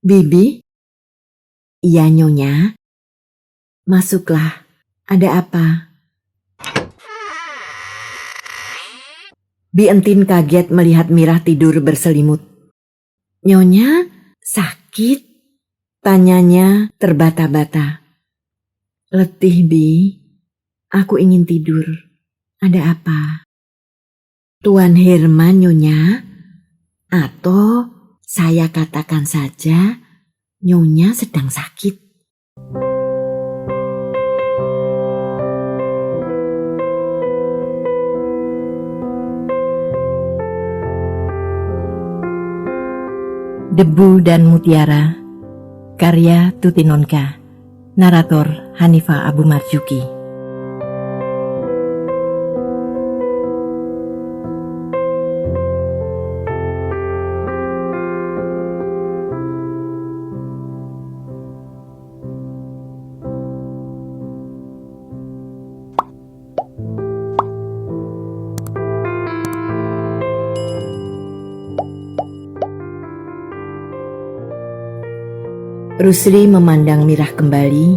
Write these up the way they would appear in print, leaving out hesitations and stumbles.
Bibi? Iya, Nyonya. Masuklah. Ada apa? Bi Entin kaget melihat Mirah tidur berselimut. Nyonya, sakit? Tanyanya terbata-bata. Letih, Bi. Aku ingin tidur. Ada apa? Tuan Herman, Nyonya? Atau saya katakan saja, Nyonya sedang sakit. Debu dan Mutiara, karya Tuti Nonka, narator Hanifah Abu Marzuki. Rusli memandang Mirah kembali,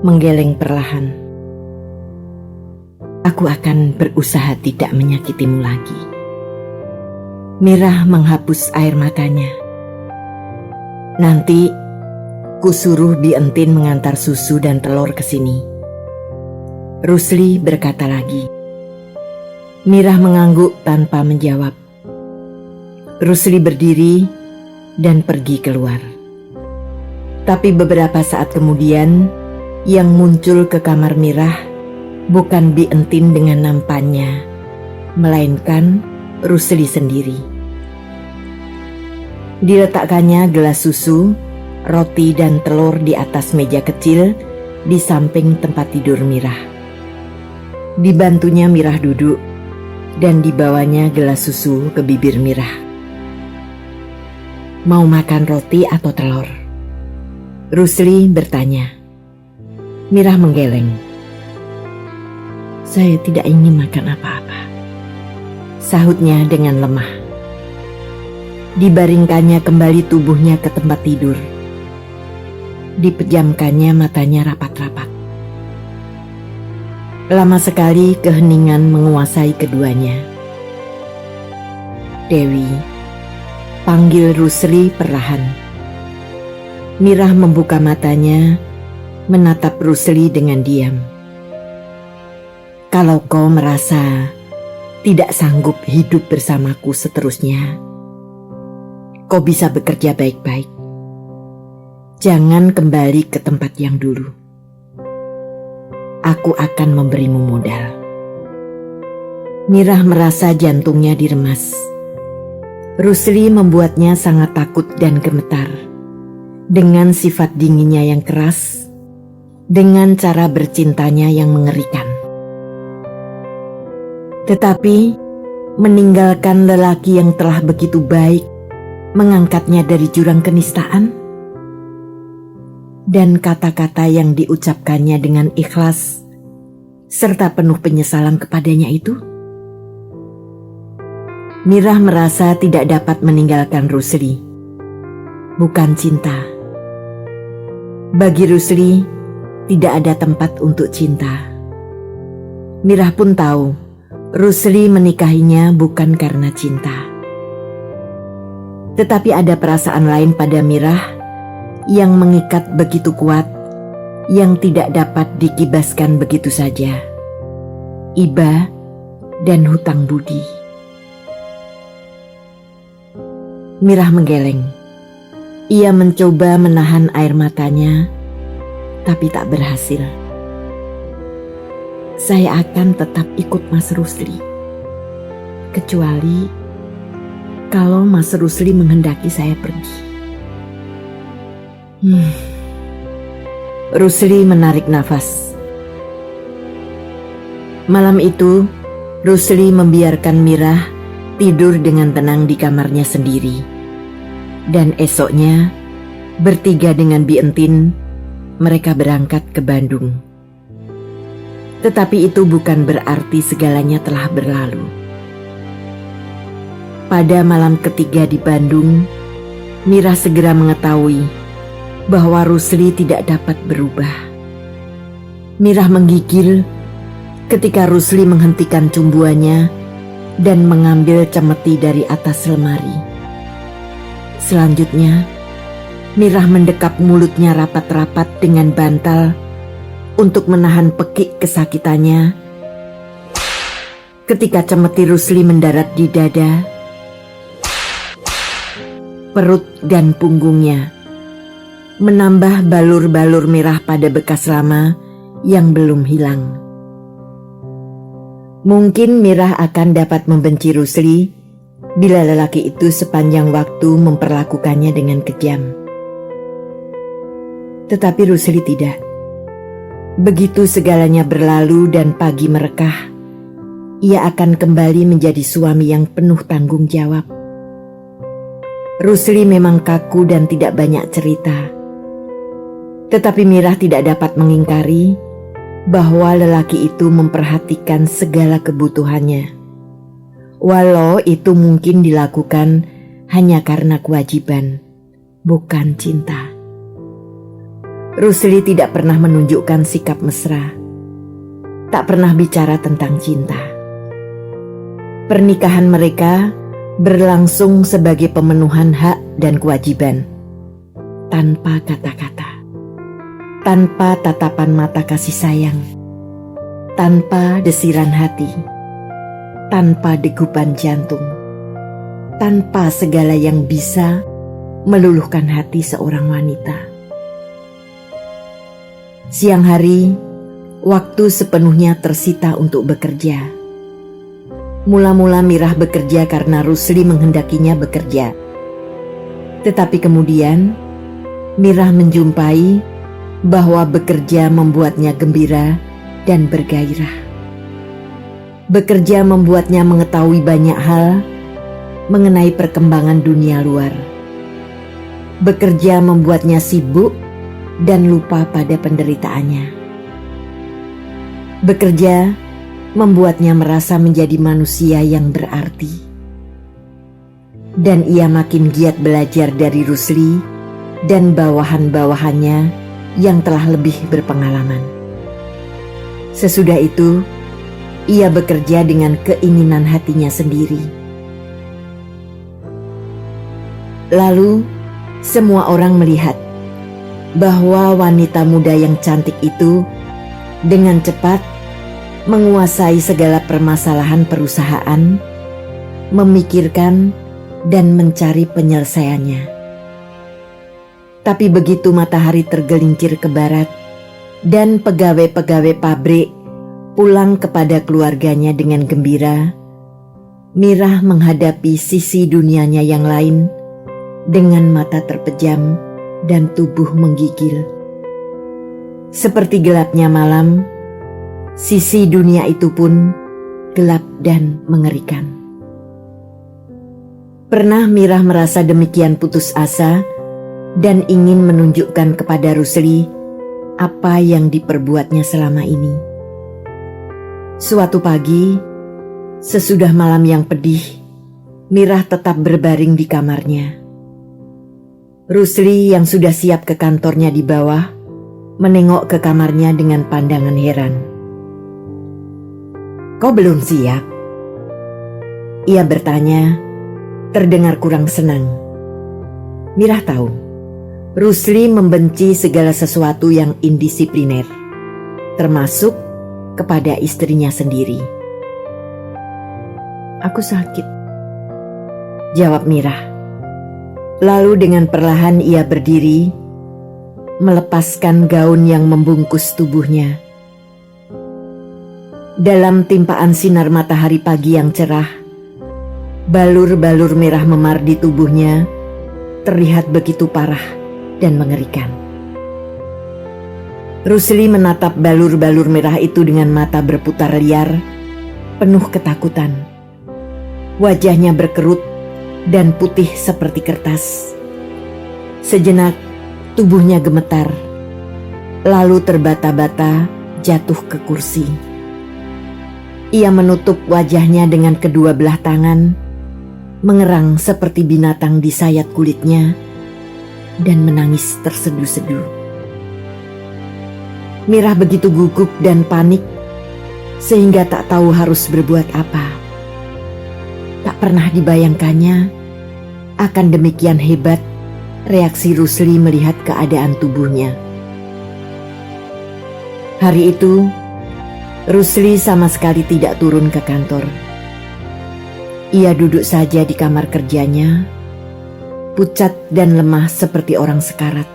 menggeleng perlahan. Aku akan berusaha tidak menyakitimu lagi. Mirah menghapus air matanya. Nanti kusuruh Bi Entin mengantar susu dan telur ke sini. Rusli berkata lagi. Mirah mengangguk tanpa menjawab. Rusli berdiri dan pergi keluar. Tapi beberapa saat kemudian, yang muncul ke kamar Mirah bukan Bi Entin dengan nampannya, melainkan Rusli sendiri. Diletakkannya gelas susu, roti dan telur di atas meja kecil di samping tempat tidur Mirah. Dibantunya Mirah duduk dan dibawanya gelas susu ke bibir Mirah. Mau makan roti atau telur? Rusli bertanya. Mirah menggeleng. Saya tidak ingin makan apa-apa, sahutnya dengan lemah. Dibaringkannya kembali tubuhnya ke tempat tidur. Dipejamkannya matanya rapat-rapat. Lama sekali keheningan menguasai keduanya. Dewi, panggil Rusli perlahan. Mirah membuka matanya, menatap Rusli dengan diam. Kalau kau merasa tidak sanggup hidup bersamaku seterusnya, kau bisa bekerja baik-baik. Jangan kembali ke tempat yang dulu. Aku akan memberimu modal. Mirah merasa jantungnya diremas. Rusli membuatnya sangat takut dan gemetar. Dengan sifat dinginnya yang keras, dengan cara bercintanya yang mengerikan. Tetapi, meninggalkan lelaki yang telah begitu baik, mengangkatnya dari jurang kenistaan, dan kata-kata yang diucapkannya dengan ikhlas, serta penuh penyesalan kepadanya itu, Mirah merasa tidak dapat meninggalkan Rusli. Bukan cinta. Bagi Rusli, tidak ada tempat untuk cinta. Mirah pun tahu, Rusli menikahinya bukan karena cinta. Tetapi ada perasaan lain pada Mirah yang mengikat begitu kuat, yang tidak dapat dikibaskan begitu saja. Iba dan hutang budi. Mirah menggeleng. Ia mencoba menahan air matanya, tapi tak berhasil. Saya akan tetap ikut Mas Rusli, kecuali kalau Mas Rusli menghendaki saya pergi. Rusli menarik nafas. Malam itu, Rusli membiarkan Mirah tidur dengan tenang di kamarnya sendiri. Dan esoknya, bertiga dengan Bi Entin, mereka berangkat ke Bandung. Tetapi itu bukan berarti segalanya telah berlalu. Pada malam ketiga di Bandung, Mirah segera mengetahui bahwa Rusli tidak dapat berubah. Mirah menggigil ketika Rusli menghentikan cumbuannya dan mengambil cemeti dari atas lemari. Selanjutnya, Mirah mendekap mulutnya rapat-rapat dengan bantal untuk menahan pekik kesakitannya ketika cemeti Rusli mendarat di dada, perut dan punggungnya, menambah balur-balur merah pada bekas lama yang belum hilang. Mungkin Mirah akan dapat membenci Rusli bila lelaki itu sepanjang waktu memperlakukannya dengan kejam. Tetapi Rusli tidak. Begitu segalanya berlalu dan pagi merekah, ia akan kembali menjadi suami yang penuh tanggung jawab. Rusli memang kaku dan tidak banyak cerita. Tetapi Mirah tidak dapat mengingkari bahwa lelaki itu memperhatikan segala kebutuhannya. Walau itu mungkin dilakukan hanya karena kewajiban, bukan cinta. Rusli tidak pernah menunjukkan sikap mesra, tak pernah bicara tentang cinta. Pernikahan mereka berlangsung sebagai pemenuhan hak dan kewajiban, tanpa kata-kata, tanpa tatapan mata kasih sayang, tanpa desiran hati, tanpa degupan jantung, tanpa segala yang bisa meluluhkan hati seorang wanita. Siang hari, waktu sepenuhnya tersita untuk bekerja. Mula-mula Mirah bekerja karena Rusli menghendakinya bekerja. Tetapi kemudian, Mirah menjumpai bahwa bekerja membuatnya gembira dan bergairah. Bekerja membuatnya mengetahui banyak hal mengenai perkembangan dunia luar. Bekerja membuatnya sibuk dan lupa pada penderitaannya. Bekerja membuatnya merasa menjadi manusia yang berarti. Dan ia makin giat belajar dari Rusli dan bawahan-bawahannya yang telah lebih berpengalaman. Sesudah itu, ia bekerja dengan keinginan hatinya sendiri. Lalu, semua orang melihat bahwa wanita muda yang cantik itu dengan cepat menguasai segala permasalahan perusahaan, memikirkan dan mencari penyelesaiannya. Tapi begitu matahari tergelincir ke barat dan pegawai-pegawai pabrik pulang kepada keluarganya dengan gembira, Mirah menghadapi sisi dunianya yang lain dengan mata terpejam dan tubuh menggigil. Seperti gelapnya malam, sisi dunia itu pun gelap dan mengerikan. Pernah Mirah merasa demikian putus asa dan ingin menunjukkan kepada Rusli apa yang diperbuatnya selama ini. Suatu pagi, sesudah malam yang pedih, Mirah tetap berbaring di kamarnya. Rusli yang sudah siap ke kantornya di bawah menengok ke kamarnya dengan pandangan heran. "Kau belum siap?" ia bertanya, terdengar kurang senang. Mirah tahu, Rusli membenci segala sesuatu yang indisipliner, termasuk kepada istrinya sendiri. "Aku sakit," jawab Mirah. Lalu dengan perlahan ia berdiri, melepaskan gaun yang membungkus tubuhnya. Dalam timpaan sinar matahari pagi yang cerah, balur-balur merah memar di tubuhnya terlihat begitu parah dan mengerikan. Rusli menatap balur-balur merah itu dengan mata berputar liar, penuh ketakutan. Wajahnya berkerut dan putih seperti kertas. Sejenak tubuhnya gemetar, lalu terbata-bata jatuh ke kursi. Ia menutup wajahnya dengan kedua belah tangan, mengerang seperti binatang disayat kulitnya dan menangis terseduh-seduh. Mirah begitu gugup dan panik sehingga tak tahu harus berbuat apa. Tak pernah dibayangkannya akan demikian hebat reaksi Rusli melihat keadaan tubuhnya. Hari itu, Rusli sama sekali tidak turun ke kantor. Ia duduk saja di kamar kerjanya, pucat dan lemah seperti orang sekarat.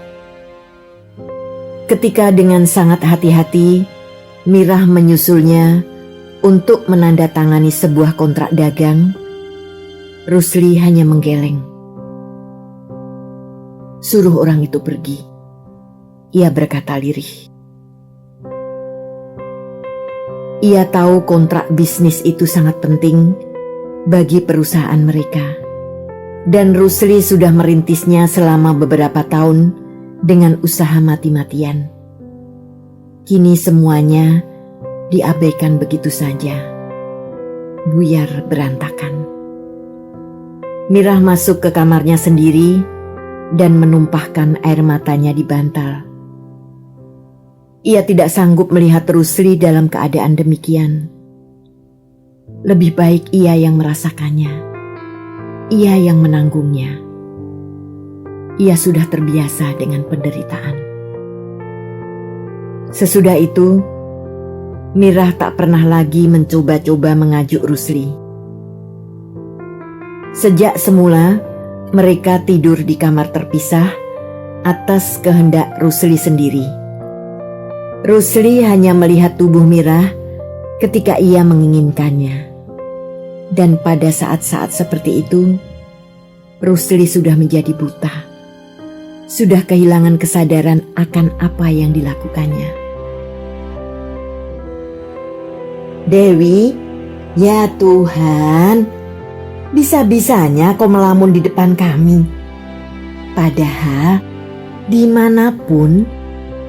Ketika dengan sangat hati-hati, Mirah menyusulnya untuk menandatangani sebuah kontrak dagang, Rusli hanya menggeleng. Suruh orang itu pergi, ia berkata lirih. Ia tahu kontrak bisnis itu sangat penting bagi perusahaan mereka, dan Rusli sudah merintisnya selama beberapa tahun dengan usaha mati-matian. Kini semuanya diabaikan begitu saja, buyar berantakan. Mirah masuk ke kamarnya sendiri dan menumpahkan air matanya di bantal. Ia tidak sanggup melihat Rusli dalam keadaan demikian. Lebih baik ia yang merasakannya, ia yang menanggungnya. Ia sudah terbiasa dengan penderitaan. Sesudah itu, Mirah tak pernah lagi mencoba-coba mengajuk Rusli. Sejak semula, mereka tidur di kamar terpisah atas kehendak Rusli sendiri. Rusli hanya melihat tubuh Mirah ketika ia menginginkannya. Dan pada saat-saat seperti itu, Rusli sudah menjadi buta. Sudah kehilangan kesadaran akan apa yang dilakukannya. Dewi, ya Tuhan, bisa-bisanya kau melamun di depan kami. Padahal dimanapun,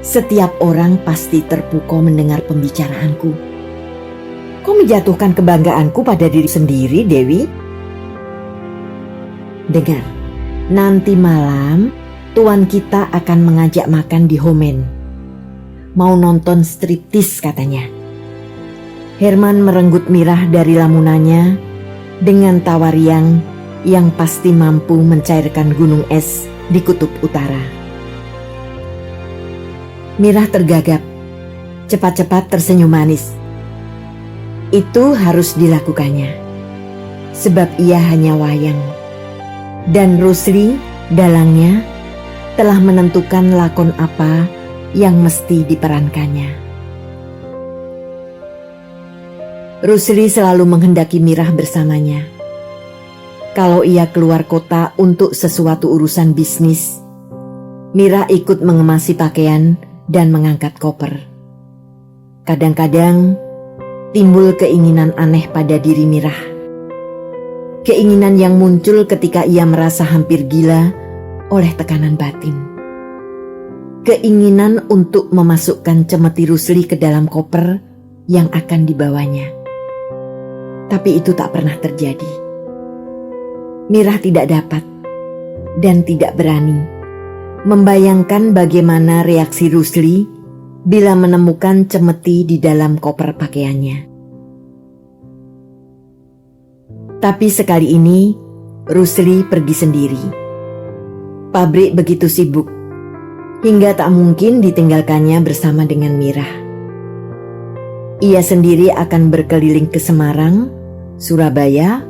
setiap orang pasti terpukau mendengar pembicaraanku. Kau menjatuhkan kebanggaanku pada diri sendiri, Dewi. Dengar, nanti malam tuan kita akan mengajak makan di Homen. Mau nonton striptease katanya. Herman merenggut Mirah dari lamunannya dengan tawa riang yang pasti mampu mencairkan gunung es di kutub utara. Mirah tergagap, cepat-cepat tersenyum manis. Itu harus dilakukannya, sebab ia hanya wayang. Dan Rusli, dalangnya, telah menentukan lakon apa yang mesti diperankannya. Rusli selalu menghendaki Mirah bersamanya. Kalau ia keluar kota untuk sesuatu urusan bisnis, Mirah ikut mengemasi pakaian dan mengangkat koper. Kadang-kadang timbul keinginan aneh pada diri Mirah. Keinginan yang muncul ketika ia merasa hampir gila oleh tekanan batin. Keinginan untuk memasukkan cemeti Rusli ke dalam koper yang akan dibawanya. Tapi itu tak pernah terjadi. Mirah tidak dapat dan tidak berani membayangkan bagaimana reaksi Rusli bila menemukan cemeti di dalam koper pakaiannya. Tapi sekali ini Rusli pergi sendiri. Pabrik begitu sibuk hingga tak mungkin ditinggalkannya bersama dengan Mirah. Ia sendiri akan berkeliling ke Semarang, Surabaya,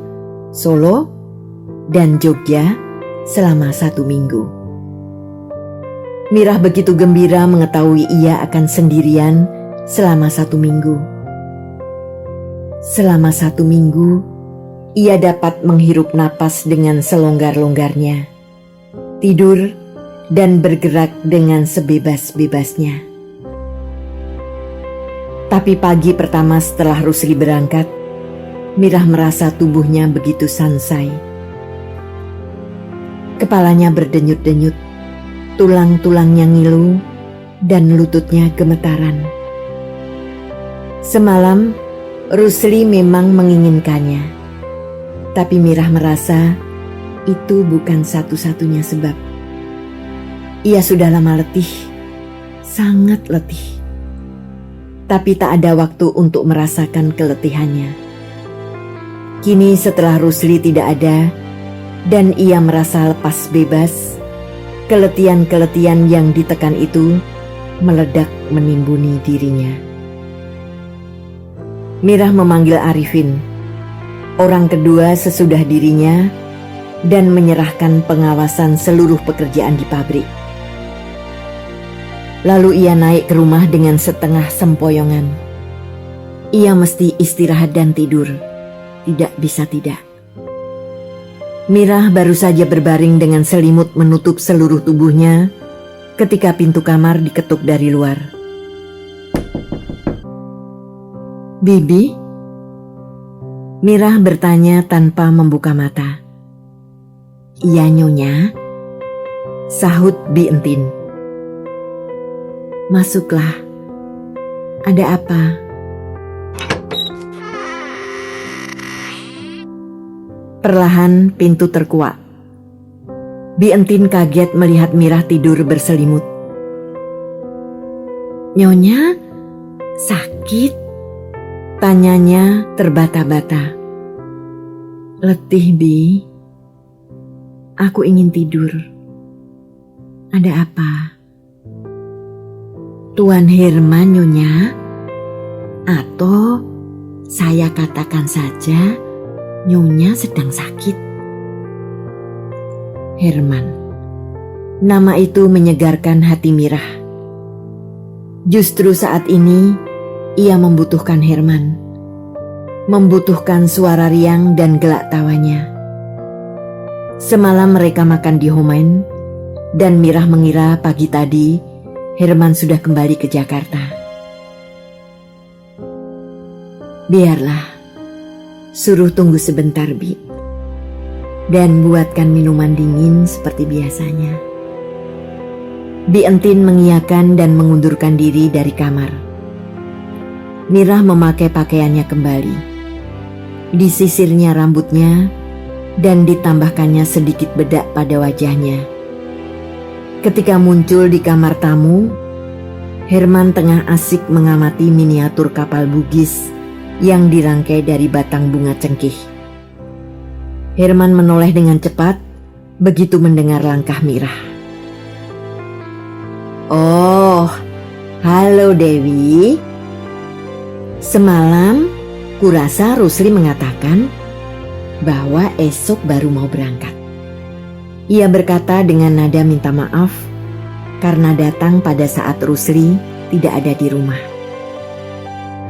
Solo, dan Jogja selama 1 minggu. Mirah begitu gembira mengetahui ia akan sendirian selama 1 minggu. Selama 1 minggu, ia dapat menghirup napas dengan selonggar-longgarnya, tidur dan bergerak dengan sebebas-bebasnya. Tapi pagi pertama setelah Rusli berangkat, Mirah merasa tubuhnya begitu sansai. Kepalanya berdenyut-denyut, tulang-tulangnya ngilu, dan lututnya gemetaran. Semalam, Rusli memang menginginkannya. Tapi Mirah merasa itu bukan satu-satunya sebab. Ia sudah lama letih, sangat letih. Tapi tak ada waktu untuk merasakan keletihannya. Kini setelah Rusli tidak ada dan ia merasa lepas bebas, keletihan-keletihan yang ditekan itu meledak menimbuni dirinya. Mirah memanggil Arifin, orang kedua sesudah dirinya, dan menyerahkan pengawasan seluruh pekerjaan di pabrik. Lalu ia naik ke rumah dengan setengah sempoyongan. Ia mesti istirahat dan tidur, tidak bisa tidak. Mirah baru saja berbaring dengan selimut menutup seluruh tubuhnya ketika pintu kamar diketuk dari luar. "Bibi?" Mirah bertanya tanpa membuka mata. "Iya, Nyonya," sahut Bi Entin. "Masuklah. Ada apa?" Perlahan pintu terkuak. Bi Entin kaget melihat Mirah tidur berselimut. "Nyonya, sakit?" tanyanya terbata-bata. "Letih, Bi. Aku ingin tidur. Ada apa?" "Tuan Herman, Nyonya? Atau saya katakan saja Nyonya sedang sakit?" Herman. Nama itu menyegarkan hati Mirah. Justru saat ini ia membutuhkan Herman. Membutuhkan suara riang dan gelak tawanya. Semalam mereka makan di Homen dan Mirah mengira pagi tadi Herman sudah kembali ke Jakarta. "Biarlah, suruh tunggu sebentar, Bi. Dan buatkan minuman dingin seperti biasanya." Bi Entin mengiyakan dan mengundurkan diri dari kamar. Mirah memakai pakaiannya kembali. Disisirnya rambutnya dan ditambahkannya sedikit bedak pada wajahnya. Ketika muncul di kamar tamu, Herman tengah asik mengamati miniatur kapal Bugis yang dirangkai dari batang bunga cengkih. Herman menoleh dengan cepat begitu mendengar langkah Mirah. "Oh, halo Dewi. Semalam kurasa Rusli mengatakan bahwa esok baru mau berangkat." Ia berkata dengan nada minta maaf karena datang pada saat Rusli tidak ada di rumah.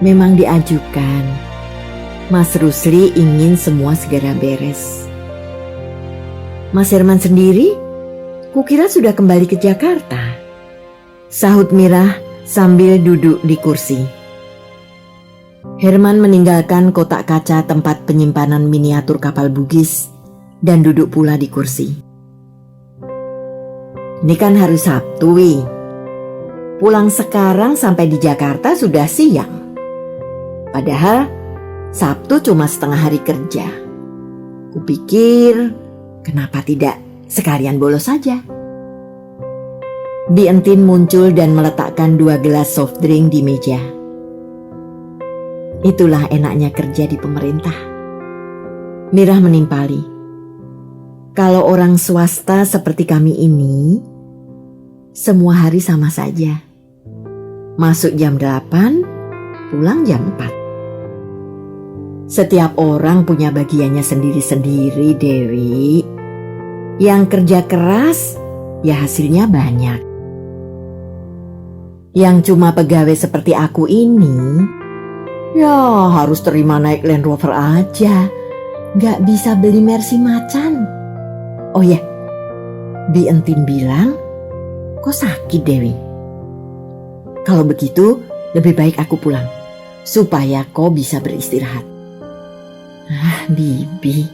Memang diajukan. Mas Rusli ingin semua segera beres. "Mas Herman sendiri? Kukira sudah kembali ke Jakarta," sahut Mirah sambil duduk di kursi. Herman meninggalkan kotak kaca tempat penyimpanan miniatur kapal Bugis dan duduk pula di kursi. "Ini kan hari Sabtu, Wi. Pulang sekarang sampai di Jakarta sudah siang. Padahal Sabtu cuma setengah hari kerja. Kupikir kenapa tidak sekalian bolos saja." Bi Entin muncul dan meletakkan 2 gelas soft drink di meja. "Itulah enaknya kerja di pemerintah." Mirah menimpali. "Kalau orang swasta seperti kami ini, semua hari sama saja. Masuk jam 8, pulang jam 4. Setiap orang punya bagiannya sendiri-sendiri, Dewi. Yang kerja keras, ya hasilnya banyak. Yang cuma pegawai seperti aku ini, ya harus terima naik Land Rover aja. Gak bisa beli Mercy macan. Oh ya, Bi Entin bilang, kok sakit Dewi? Kalau begitu, lebih baik aku pulang, supaya kau bisa beristirahat." "Ah, Bibi,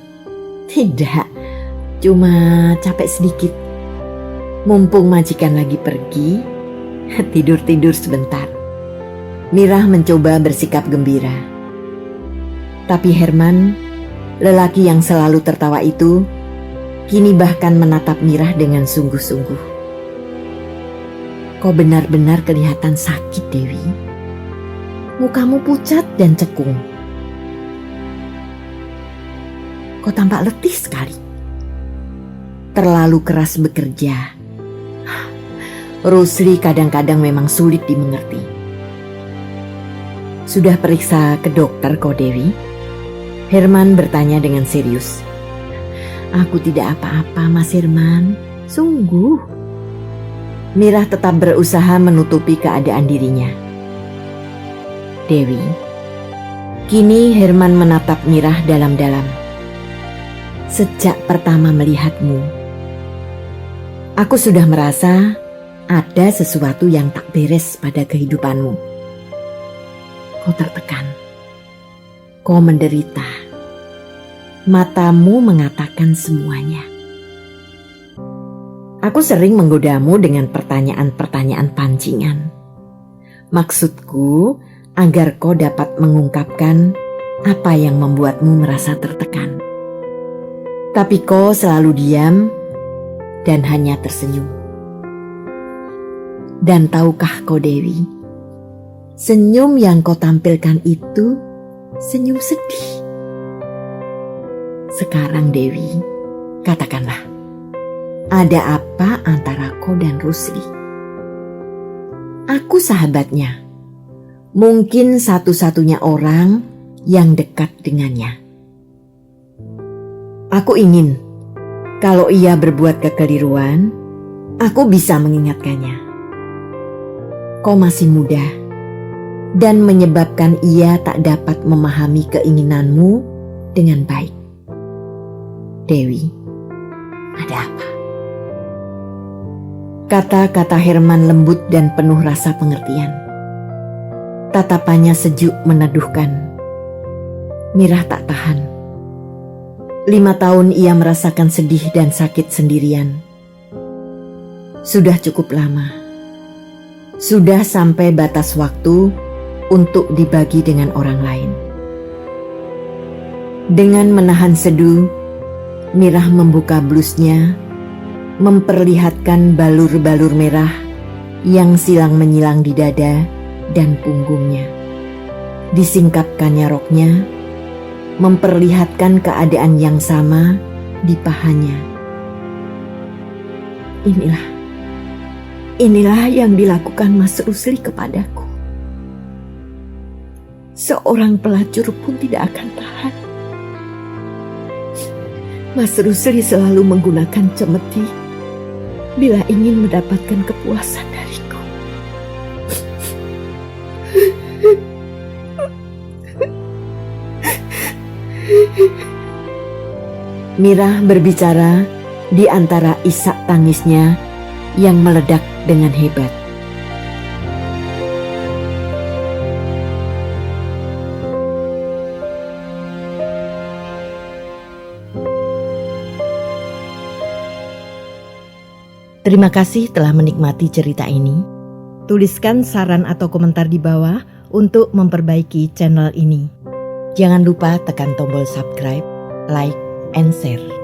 tidak, cuma capek sedikit. Mumpung majikan lagi pergi, tidur-tidur sebentar." Mirah mencoba bersikap gembira. Tapi Herman, lelaki yang selalu tertawa itu, kini bahkan menatap Mirah dengan sungguh-sungguh. Kau benar-benar kelihatan sakit, Dewi. Mukamu pucat dan cekung. Kau tampak letih sekali. Terlalu keras bekerja. Rusli kadang-kadang memang sulit dimengerti. Sudah periksa ke dokter kau, Dewi? Herman bertanya dengan serius. Aku tidak apa-apa, Mas Herman. Sungguh. Mirah tetap berusaha menutupi keadaan dirinya. Dewi, kini Herman menatap Mirah dalam-dalam. Sejak pertama melihatmu, aku sudah merasa ada sesuatu yang tak beres pada kehidupanmu. Kau tertekan, kau menderita. Matamu mengatakan semuanya. Aku sering menggodamu dengan pertanyaan-pertanyaan pancingan. Maksudku agar kau dapat mengungkapkan apa yang membuatmu merasa tertekan. Tapi kau selalu diam dan hanya tersenyum. Dan tahukah kau, Dewi, senyum yang kau tampilkan itu senyum sedih. Sekarang, Dewi, katakanlah, ada apa antara kau dan Rusli? Aku sahabatnya, mungkin satu-satunya orang yang dekat dengannya. Aku ingin, kalau ia berbuat kekeliruan, aku bisa mengingatkannya. Kau masih muda, dan menyebabkan ia tak dapat memahami keinginanmu dengan baik. Dewi, ada apa? Kata-kata Herman lembut dan penuh rasa pengertian. Tatapannya sejuk meneduhkan. Mirah tak tahan. 5 tahun ia merasakan sedih dan sakit sendirian. Sudah cukup lama. Sudah sampai batas waktu untuk dibagi dengan orang lain. Dengan menahan seduh, Mirah membuka blusnya, memperlihatkan balur-balur merah yang silang menyilang di dada dan punggungnya. Disingkapkannya roknya, memperlihatkan keadaan yang sama di pahanya. Inilah yang dilakukan Mas Rusli kepadaku. Seorang pelacur pun tidak akan tahan. Mas Rusli selalu menggunakan cemeti bila ingin mendapatkan kepuasan dariku. Mirah berbicara di antara isak tangisnya yang meledak dengan hebat. Terima kasih telah menikmati cerita ini. Tuliskan saran atau komentar di bawah untuk memperbaiki channel ini. Jangan lupa tekan tombol subscribe, like, and share.